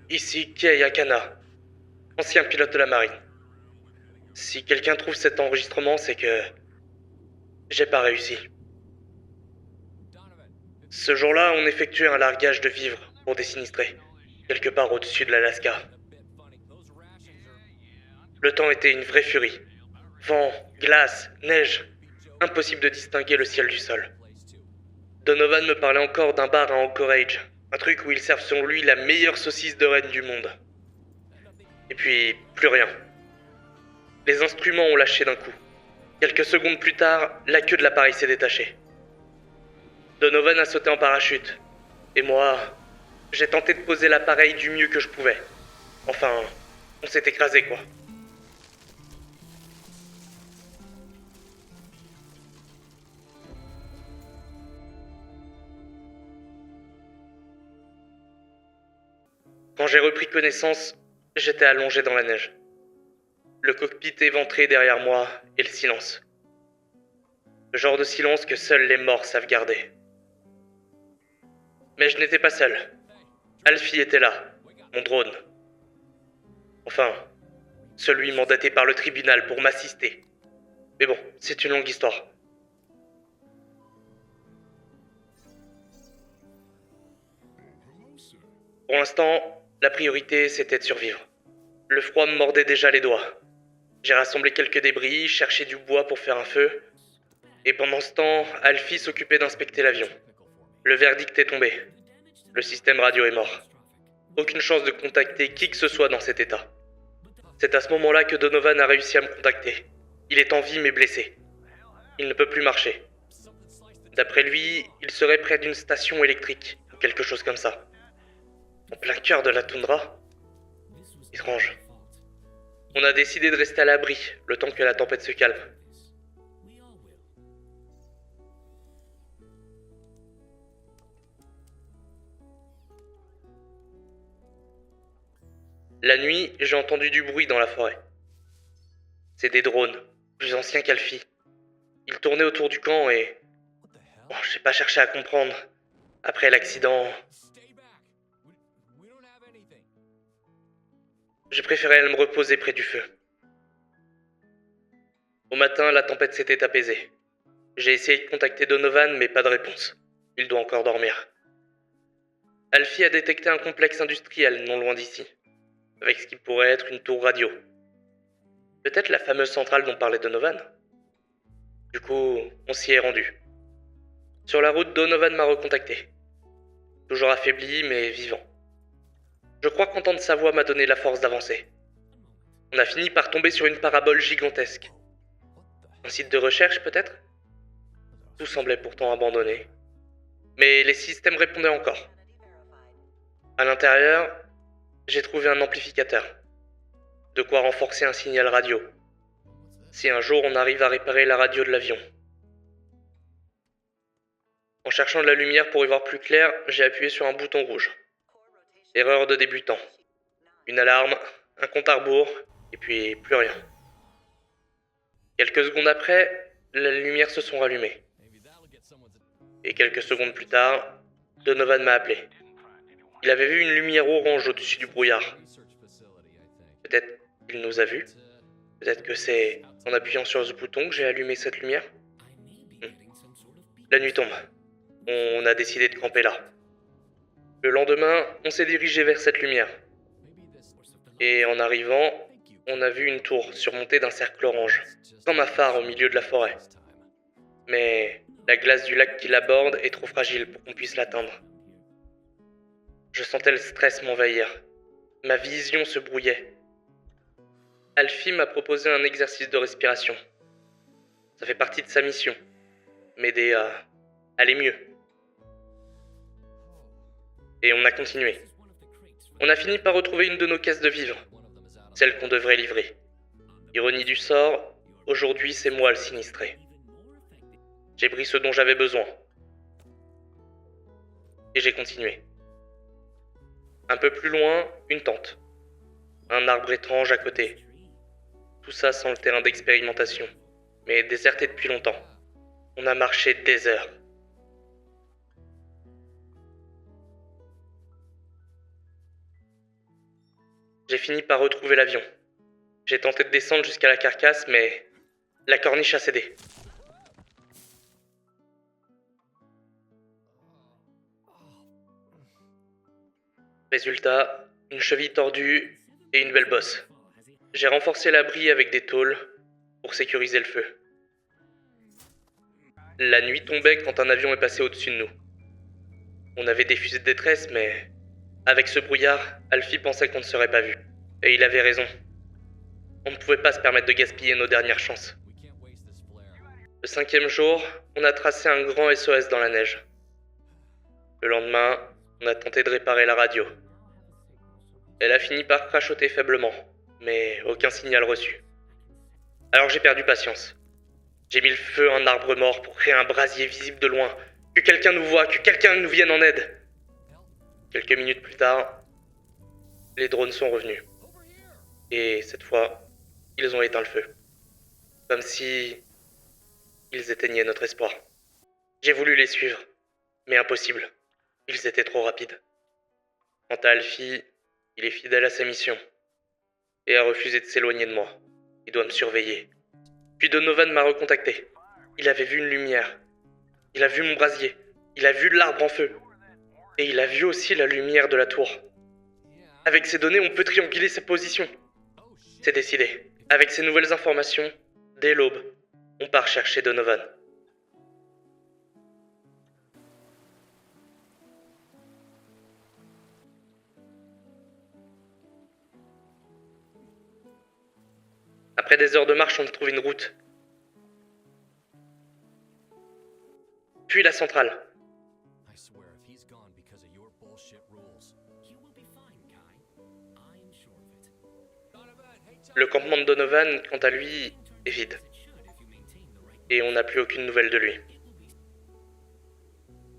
Ici Kei Akana, ancien pilote de la marine. Si quelqu'un trouve cet enregistrement, c'est que j'ai pas réussi. Ce jour-là, on effectuait un largage de vivres pour des sinistrés, quelque part au-dessus de l'Alaska. Le temps était une vraie furie. Vent, glace, neige, impossible de distinguer le ciel du sol. Donovan me parlait encore d'un bar à Anchorage, un truc où ils servent selon lui la meilleure saucisse de renne du monde. Et puis, plus rien. Les instruments ont lâché d'un coup. Quelques secondes plus tard, la queue de l'appareil s'est détachée. Donovan a sauté en parachute. Et moi, j'ai tenté de poser l'appareil du mieux que je pouvais. Enfin, on s'est écrasé quoi. Quand j'ai repris connaissance, j'étais allongé dans la neige. Le cockpit éventré derrière moi et le silence. Le genre de silence que seuls les morts savent garder. Mais je n'étais pas seul. Alfie était là, mon drone. Enfin, celui mandaté par le tribunal pour m'assister. Mais bon, c'est une longue histoire. Pour l'instant, la priorité c'était de survivre. Le froid me mordait déjà les doigts. J'ai rassemblé quelques débris, cherché du bois pour faire un feu. Et pendant ce temps, Alfie s'occupait d'inspecter l'avion. Le verdict est tombé. Le système radio est mort. Aucune chance de contacter qui que ce soit dans cet état. C'est à ce moment-là que Donovan a réussi à me contacter. Il est en vie mais blessé. Il ne peut plus marcher. D'après lui, il serait près d'une station électrique, ou quelque chose comme ça. En plein cœur de la toundra. Étrange. On a décidé de rester à l'abri, le temps que la tempête se calme. La nuit, j'ai entendu du bruit dans la forêt. C'est des drones, plus anciens qu'Alfie. Ils tournaient autour du camp et... Bon, j'ai pas cherché à comprendre. Après l'accident, j'ai préféré aller me reposer près du feu. Au matin, la tempête s'était apaisée. J'ai essayé de contacter Donovan, mais pas de réponse. Il doit encore dormir. Alfie a détecté un complexe industriel non loin d'ici, avec ce qui pourrait être une tour radio. Peut-être la fameuse centrale dont parlait Donovan. Du coup, on s'y est rendu. Sur la route, Donovan m'a recontacté. Toujours affaibli, mais vivant. Je crois qu'entendre sa voix m'a donné la force d'avancer. On a fini par tomber sur une parabole gigantesque. Un site de recherche, peut-être ? Tout semblait pourtant abandonné. Mais les systèmes répondaient encore. À l'intérieur, j'ai trouvé un amplificateur. De quoi renforcer un signal radio. Si un jour on arrive à réparer la radio de l'avion. En cherchant de la lumière pour y voir plus clair, j'ai appuyé sur un bouton rouge. Erreur de débutant. Une alarme, un compte à rebours, et puis plus rien. Quelques secondes après, les lumières se sont rallumées. Et quelques secondes plus tard, Donovan m'a appelé. Il avait vu une lumière orange au-dessus du brouillard. Peut-être qu'il nous a vus. Peut-être que c'est en appuyant sur ce bouton que j'ai allumé cette lumière. La nuit tombe. On a décidé de camper là. Le lendemain, on s'est dirigé vers cette lumière. Et en arrivant, on a vu une tour surmontée d'un cercle orange, comme un phare au milieu de la forêt. Mais la glace du lac qui l'aborde est trop fragile pour qu'on puisse l'atteindre. Je sentais le stress m'envahir. Ma vision se brouillait. Alfie m'a proposé un exercice de respiration. Ça fait partie de sa mission. M'aider à aller mieux. Et on a continué. On a fini par retrouver une de nos caisses de vivres. Celle qu'on devrait livrer. Ironie du sort, aujourd'hui c'est moi le sinistré. J'ai pris ce dont j'avais besoin. Et j'ai continué. Un peu plus loin, une tente. Un arbre étrange à côté. Tout ça sans le terrain d'expérimentation, mais déserté depuis longtemps. On a marché des heures. J'ai fini par retrouver l'avion. J'ai tenté de descendre jusqu'à la carcasse, mais la corniche a cédé. Résultat, une cheville tordue et une belle bosse. J'ai renforcé l'abri avec des tôles pour sécuriser le feu. La nuit tombait quand un avion est passé au-dessus de nous. On avait des fusées de détresse, mais avec ce brouillard, Alfie pensait qu'on ne serait pas vu. Et il avait raison. On ne pouvait pas se permettre de gaspiller nos dernières chances. Le 5e jour, on a tracé un grand SOS dans la neige. Le lendemain, on a tenté de réparer la radio. Elle a fini par crachoter faiblement, mais aucun signal reçu. Alors j'ai perdu patience. J'ai mis le feu à un arbre mort pour créer un brasier visible de loin, que quelqu'un nous voie, que quelqu'un nous vienne en aide. Quelques minutes plus tard, les drones sont revenus. Et cette fois, ils ont éteint le feu. Comme si ils éteignaient notre espoir. J'ai voulu les suivre, mais impossible. Ils étaient trop rapides. Quant à Alfie, il est fidèle à sa mission et a refusé de s'éloigner de moi. Il doit me surveiller. Puis Donovan m'a recontacté. Il avait vu une lumière. Il a vu mon brasier. Il a vu l'arbre en feu. Et il a vu aussi la lumière de la tour. Avec ces données, on peut trianguler sa position. C'est décidé. Avec ces nouvelles informations, dès l'aube, on part chercher Donovan. Après des heures de marche, on trouve une route. Puis la centrale. Le campement de Donovan, quant à lui, est vide. Et on n'a plus aucune nouvelle de lui.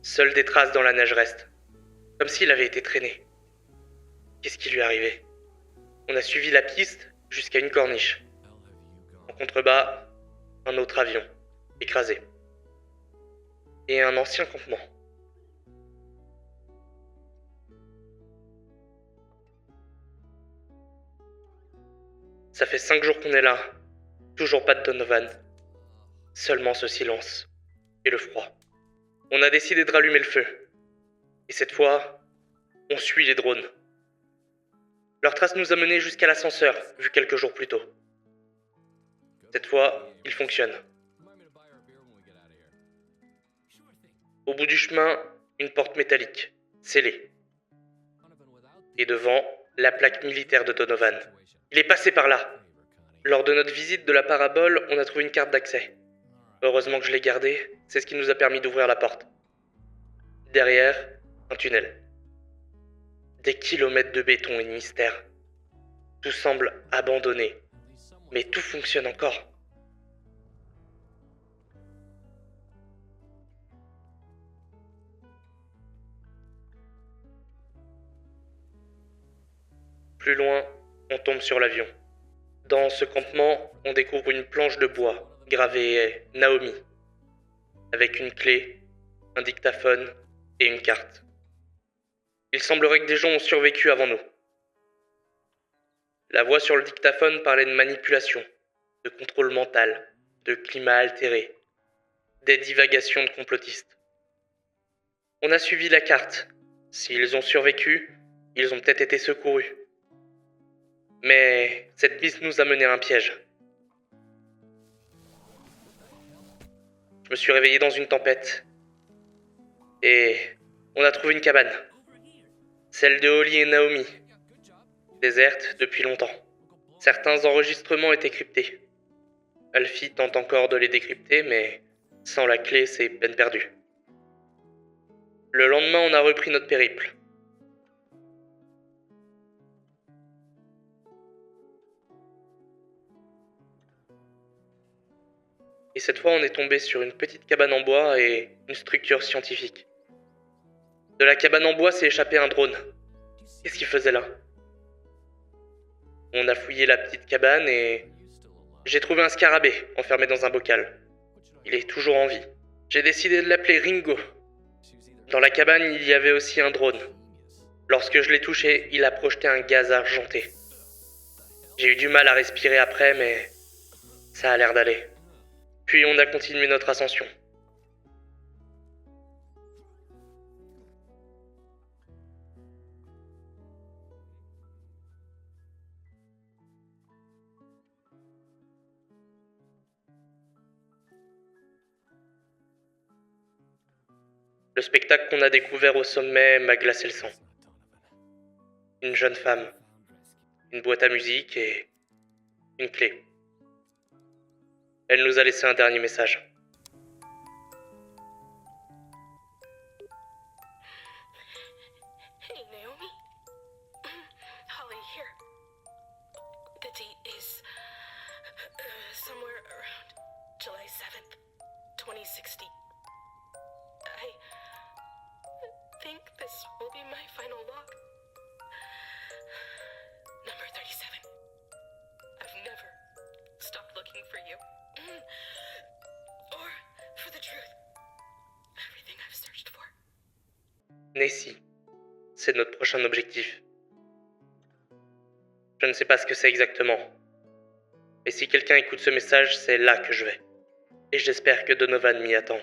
Seules des traces dans la neige restent. Comme s'il avait été traîné. Qu'est-ce qui lui est arrivé? On a suivi la piste jusqu'à une corniche. En contrebas, un autre avion, écrasé. Et un ancien campement. Ça fait 5 jours qu'on est là. Toujours pas de Donovan. Seulement ce silence. Et le froid. On a décidé de rallumer le feu. Et cette fois, on suit les drones. Leur trace nous a menés jusqu'à l'ascenseur, vu quelques jours plus tôt. Cette fois, il fonctionne. Au bout du chemin, une porte métallique, scellée. Et devant, la plaque militaire de Donovan. Il est passé par là. Lors de notre visite de la parabole, on a trouvé une carte d'accès. Heureusement que je l'ai gardée, c'est ce qui nous a permis d'ouvrir la porte. Derrière, un tunnel. Des kilomètres de béton et de mystère. Tout semble abandonné, mais tout fonctionne encore. Plus loin, on tombe sur l'avion. Dans ce campement, on découvre une planche de bois gravée Naomi, avec une clé, un dictaphone et une carte. Il semblerait que des gens ont survécu avant nous. La voix sur le dictaphone parlait de manipulation, de contrôle mental, de climat altéré, des divagations de complotistes. On a suivi la carte. S'ils ont survécu, ils ont peut-être été secourus. Mais cette piste nous a mené à un piège. Je me suis réveillé dans une tempête. Et on a trouvé une cabane. Celle de Holly et Naomi. Déserte depuis longtemps. Certains enregistrements étaient cryptés. Alfie tente encore de les décrypter, mais sans la clé, c'est peine perdue. Le lendemain, on a repris notre périple. Et cette fois, on est tombé sur une petite cabane en bois et une structure scientifique. De la cabane en bois s'est échappé un drone. Qu'est-ce qu'il faisait là? On a fouillé la petite cabane et j'ai trouvé un scarabée enfermé dans un bocal. Il est toujours en vie. J'ai décidé de l'appeler Ringo. Dans la cabane, il y avait aussi un drone. Lorsque je l'ai touché, il a projeté un gaz argenté. J'ai eu du mal à respirer après, mais ça a l'air d'aller. Puis on a continué notre ascension. Le spectacle qu'on a découvert au sommet m'a glacé le sang. Une jeune femme, une boîte à musique et une clé. Elle nous a laissé un dernier message. Hey, Naomi. Holly here. The date is somewhere around July 7th, 2060. I think this will be my final log. Number 37. I've never stopped looking for you. Or for the truth. Everything I've searched for. Nessie, c'est notre prochain objectif. Je ne sais pas ce que c'est exactement. Et si quelqu'un écoute ce message, c'est là que je vais. Et j'espère que Donovan m'y attend.